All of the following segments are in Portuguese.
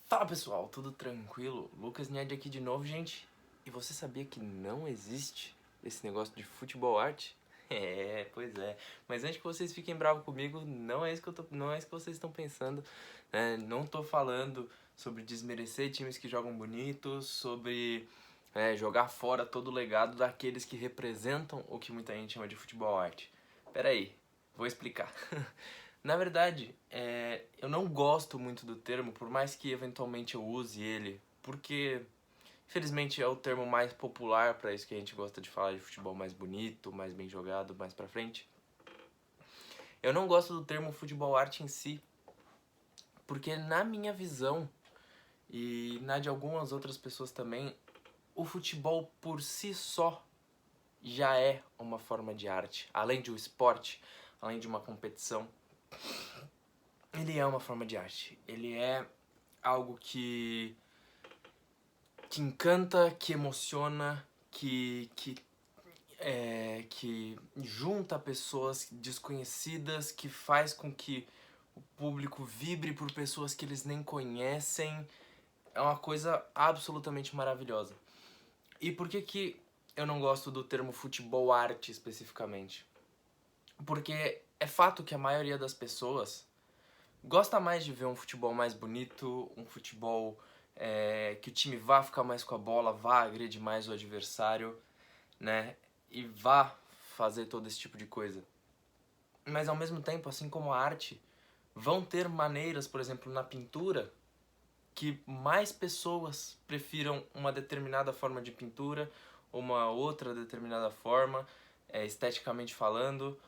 Fala pessoal, tudo tranquilo? Lucas Nied aqui de novo, gente. E você sabia que não existe esse negócio de futebol arte? Pois é. Mas antes que vocês fiquem bravos comigo, não é isso que vocês estão pensando, né? Não tô falando sobre desmerecer times que jogam bonito, sobre jogar fora todo o legado daqueles que representam o que muita gente chama de futebol arte. Pera aí, vou explicar. Na verdade, eu não gosto muito do termo, por mais que eventualmente eu use ele, porque infelizmente é o termo mais popular para isso que a gente gosta de falar de futebol mais bonito, mais bem jogado, mais pra frente. Eu não gosto do termo futebol arte em si, porque na minha visão e na de algumas outras pessoas também, o futebol por si só já é uma forma de arte, além de um esporte, além de uma competição. Ele é uma forma de arte. Ele é algo que encanta, que emociona, que junta pessoas desconhecidas, que faz com que o público vibre por pessoas que eles nem conhecem. É uma coisa absolutamente maravilhosa. E por que eu não gosto do termo futebol arte especificamente? Porque é fato que a maioria das pessoas gosta mais de ver um futebol mais bonito, um futebol que o time vá ficar mais com a bola, vá agredir mais o adversário, né? E vá fazer todo esse tipo de coisa. Mas ao mesmo tempo, assim como a arte, vão ter maneiras, por exemplo, na pintura, que mais pessoas prefiram uma determinada forma de pintura, uma outra determinada forma, esteticamente falando.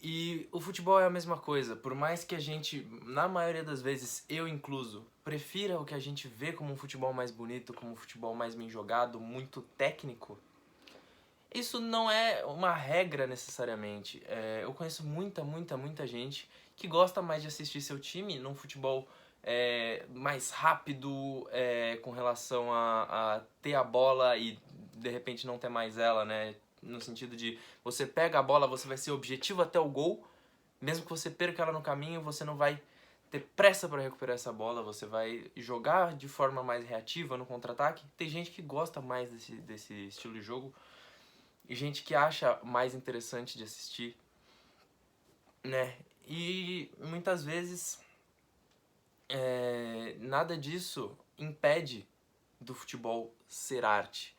E o futebol é a mesma coisa, por mais que a gente, na maioria das vezes, eu incluso, prefira o que a gente vê como um futebol mais bonito, como um futebol mais bem jogado, muito técnico, isso não é uma regra necessariamente. Eu conheço muita gente que gosta mais de assistir seu time num futebol mais rápido, com relação a ter a bola e de repente não ter mais ela, né? No sentido de você pega a bola, você vai ser objetivo até o gol, mesmo que você perca ela no caminho, você não vai ter pressa para recuperar essa bola, você vai jogar de forma mais reativa no contra-ataque. Tem gente que gosta mais desse estilo de jogo e gente que acha mais interessante de assistir, né? E muitas vezes nada disso impede do futebol ser arte,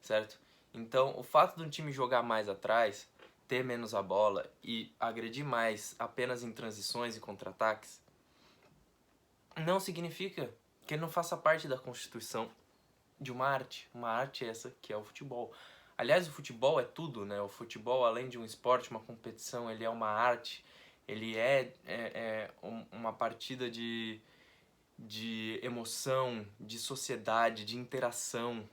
certo? Então, o fato de um time jogar mais atrás, ter menos a bola e agredir mais apenas em transições e contra-ataques, não significa que ele não faça parte da constituição de uma arte. Uma arte essa que é o futebol. Aliás, o futebol é tudo, né? O futebol, além de um esporte, uma competição, ele é uma arte. Ele uma partida de emoção, de sociedade, de interação,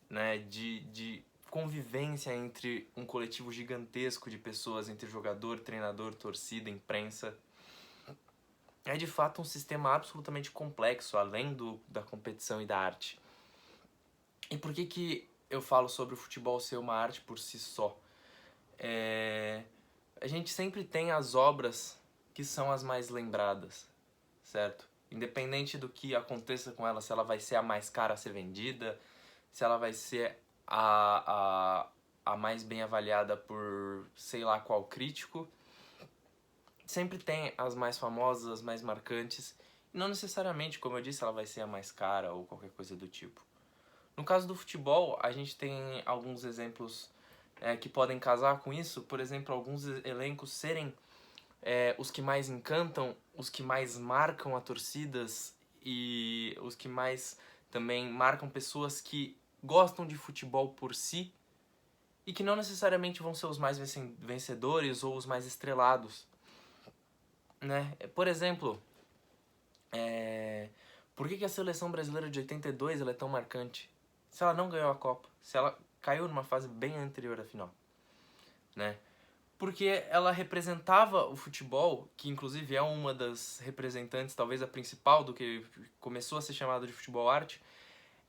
né? De convivência entre um coletivo gigantesco de pessoas, entre jogador, treinador, torcida, imprensa. É de fato um sistema absolutamente complexo, além da competição e da arte. E por que eu falo sobre o futebol ser uma arte por si só? A gente sempre tem as obras que são as mais lembradas, certo? Independente do que aconteça com ela, se ela vai ser a mais cara a ser vendida, se ela vai ser a mais bem avaliada por sei lá qual crítico, sempre tem as mais famosas, as mais marcantes, e não necessariamente, como eu disse, ela vai ser a mais cara ou qualquer coisa do tipo. No caso do futebol, a gente tem alguns exemplos que podem casar com isso. Por exemplo, alguns elencos serem os que mais encantam, os que mais marcam a torcidas e os que mais também marcam pessoas que gostam de futebol por si e que não necessariamente vão ser os mais vencedores ou os mais estrelados, né? Por exemplo, por que a seleção brasileira de 82 ela é tão marcante? Se ela não ganhou a Copa, se ela caiu numa fase bem anterior à final, né? Porque ela representava o futebol, que inclusive é uma das representantes, talvez a principal do que começou a ser chamado de futebol arte,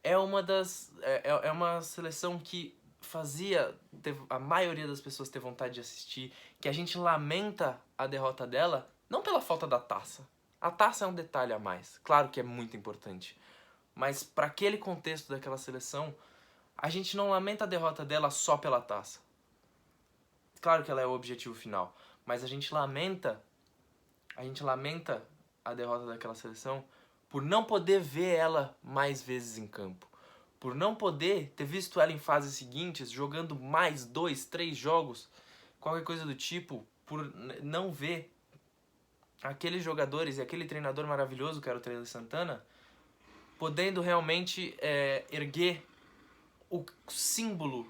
é uma seleção que fazia a maioria das pessoas ter vontade de assistir, que a gente lamenta a derrota dela, não pela falta da taça, A taça é um detalhe a mais, claro que é muito importante, mas para aquele contexto daquela seleção, a gente não lamenta a derrota dela só pela taça. Claro que ela é o objetivo final, mas a gente lamenta a derrota daquela seleção por não poder ver ela mais vezes em campo, por não poder ter visto ela em fases seguintes jogando mais 2, 3 jogos, qualquer coisa do tipo, por não ver aqueles jogadores e aquele treinador maravilhoso que era o Tele Santana podendo realmente erguer o símbolo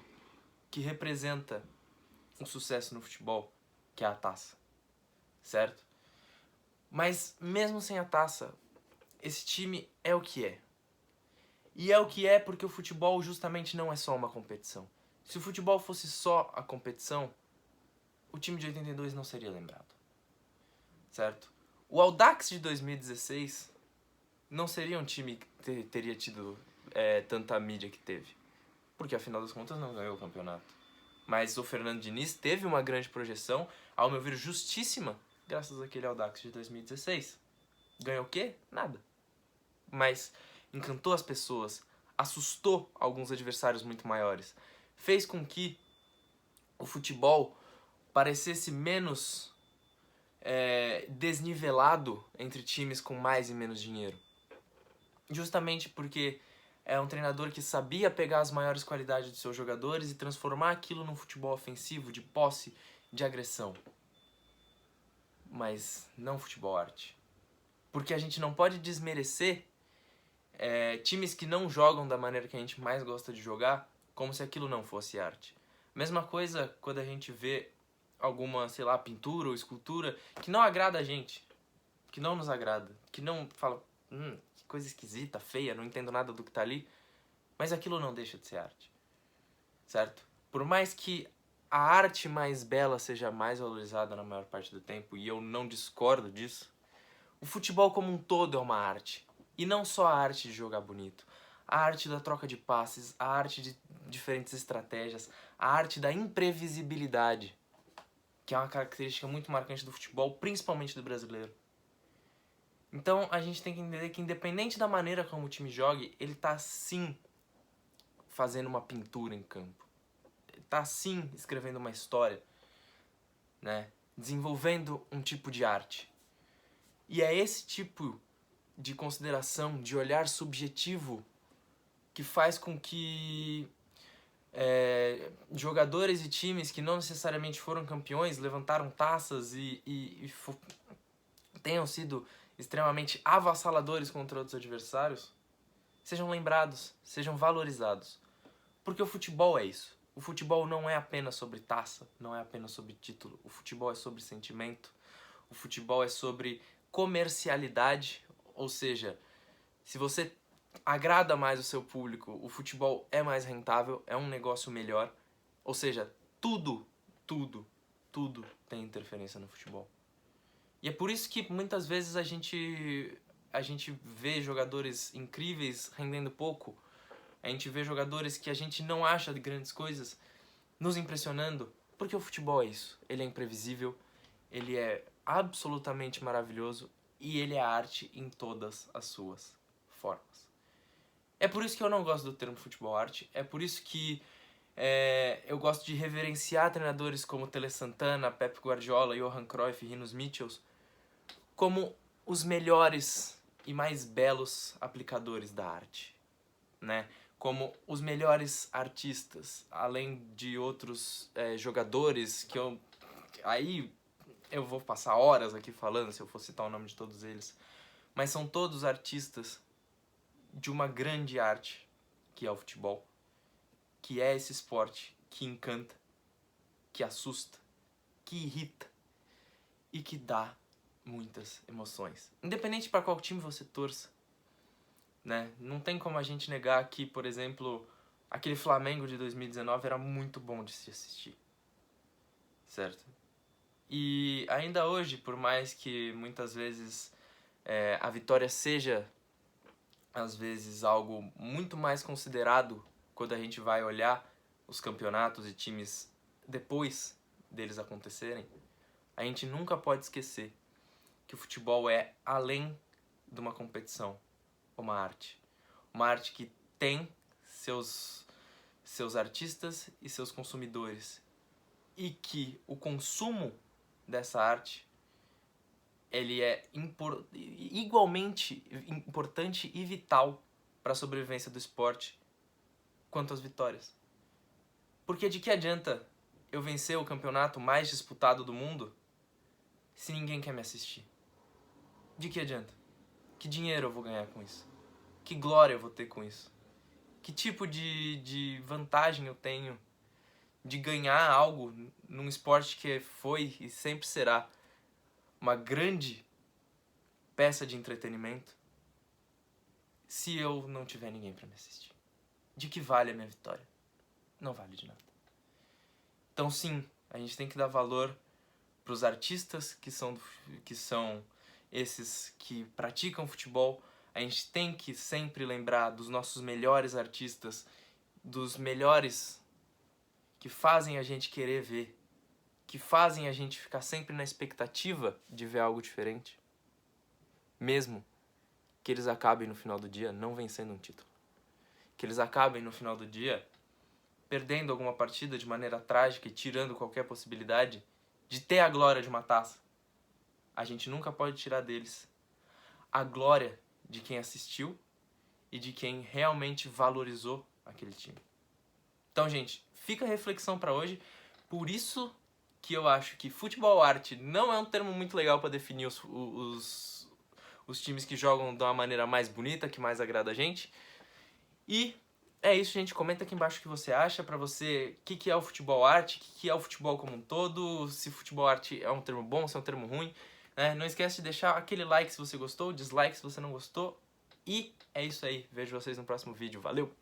que representa o sucesso no futebol, que é a taça, certo? Mas mesmo sem a taça, esse time é o que é. E é o que é porque o futebol justamente não é só uma competição. Se o futebol fosse só a competição, o time de 82 não seria lembrado, certo? O Audax de 2016 não seria um time que teria tido tanta mídia que teve, porque afinal das contas não ganhou o campeonato. Mas o Fernando Diniz teve uma grande projeção, ao meu ver justíssima, graças àquele Audax de 2016. Ganhou o quê? Nada. Mas encantou as pessoas, assustou alguns adversários muito maiores, fez com que o futebol parecesse menos desnivelado entre times com mais e menos dinheiro. Justamente porque é um treinador que sabia pegar as maiores qualidades dos seus jogadores e transformar aquilo num futebol ofensivo, de posse, de agressão. Mas não futebol arte. Porque a gente não pode desmerecer times que não jogam da maneira que a gente mais gosta de jogar, como se aquilo não fosse arte. Mesma coisa quando a gente vê alguma, sei lá, pintura ou escultura que não agrada a gente, que não nos agrada, que não fala, que coisa esquisita, feia, não entendo nada do que tá ali, mas aquilo não deixa de ser arte, certo? Por mais que a arte mais bela seja mais valorizada na maior parte do tempo, e eu não discordo disso, o futebol como um todo é uma arte. E não só a arte de jogar bonito. A arte da troca de passes, a arte de diferentes estratégias, a arte da imprevisibilidade, que é uma característica muito marcante do futebol, principalmente do brasileiro. Então a gente tem que entender que independente da maneira como o time jogue, ele tá sim fazendo uma pintura em campo. Ele tá sim escrevendo uma história, né? Desenvolvendo um tipo de arte. E é esse tipo de consideração, de olhar subjetivo, que faz com que jogadores e times que não necessariamente foram campeões, levantaram taças e tenham sido extremamente avassaladores contra outros adversários, sejam lembrados, sejam valorizados. Porque o futebol é isso. O futebol não é apenas sobre taça, não é apenas sobre título. O futebol é sobre sentimento. O futebol é sobre comercialidade, ou seja, se você agrada mais o seu público, o futebol é mais rentável, é um negócio melhor. Ou seja, tudo tem interferência no futebol. E é por isso que muitas vezes a gente vê jogadores incríveis rendendo pouco. A gente vê jogadores que a gente não acha de grandes coisas nos impressionando, porque o futebol é isso. Ele é imprevisível, ele é absolutamente maravilhoso e ele é arte em todas as suas formas. É por isso que eu não gosto do termo futebol arte, é por isso que eu gosto de reverenciar treinadores como Tele Santana, Pep Guardiola, Johan Cruyff e Rinus Michels como os melhores e mais belos aplicadores da arte, né? Como os melhores artistas, além de outros jogadores que aí eu vou passar horas aqui falando se eu for citar o nome de todos eles, mas são todos artistas de uma grande arte que é o futebol, que é esse esporte que encanta, que assusta, que irrita e que dá muitas emoções. Independente para qual time você torça, né? Não tem como a gente negar que, por exemplo, aquele Flamengo de 2019 era muito bom de se assistir, certo? E ainda hoje, por mais que muitas vezes a vitória seja, às vezes, algo muito mais considerado quando a gente vai olhar os campeonatos e times depois deles acontecerem, a gente nunca pode esquecer que o futebol é além de uma competição, uma arte. Uma arte que tem seus artistas e seus consumidores. E que o consumo dessa arte, ele é igualmente importante e vital para a sobrevivência do esporte quanto às vitórias. Porque de que adianta eu vencer o campeonato mais disputado do mundo se ninguém quer me assistir? De que adianta? Que dinheiro eu vou ganhar com isso? Que glória eu vou ter com isso? Que tipo de vantagem eu tenho de ganhar algo num esporte que foi e sempre será uma grande peça de entretenimento se eu não tiver ninguém para me assistir? De que vale a minha vitória? Não vale de nada. Então sim, a gente tem que dar valor para os artistas que são esses que praticam futebol. A gente tem que sempre lembrar dos nossos melhores artistas, dos melhores que fazem a gente querer ver, que fazem a gente ficar sempre na expectativa de ver algo diferente, mesmo que eles acabem no final do dia não vencendo um título. Que eles acabem no final do dia perdendo alguma partida de maneira trágica e tirando qualquer possibilidade de ter a glória de uma taça. A gente nunca pode tirar deles a glória de quem assistiu e de quem realmente valorizou aquele time. Então, gente, fica a reflexão para hoje. Por isso que eu acho que futebol arte não é um termo muito legal para definir os times que jogam de uma maneira mais bonita, que mais agrada a gente. E é isso, gente. Comenta aqui embaixo o que você acha, pra você, o que é o futebol arte, o que é o futebol como um todo, se futebol arte é um termo bom, se é um termo ruim. Né? Não esquece de deixar aquele like se você gostou, dislike se você não gostou. E é isso aí. Vejo vocês no próximo vídeo. Valeu!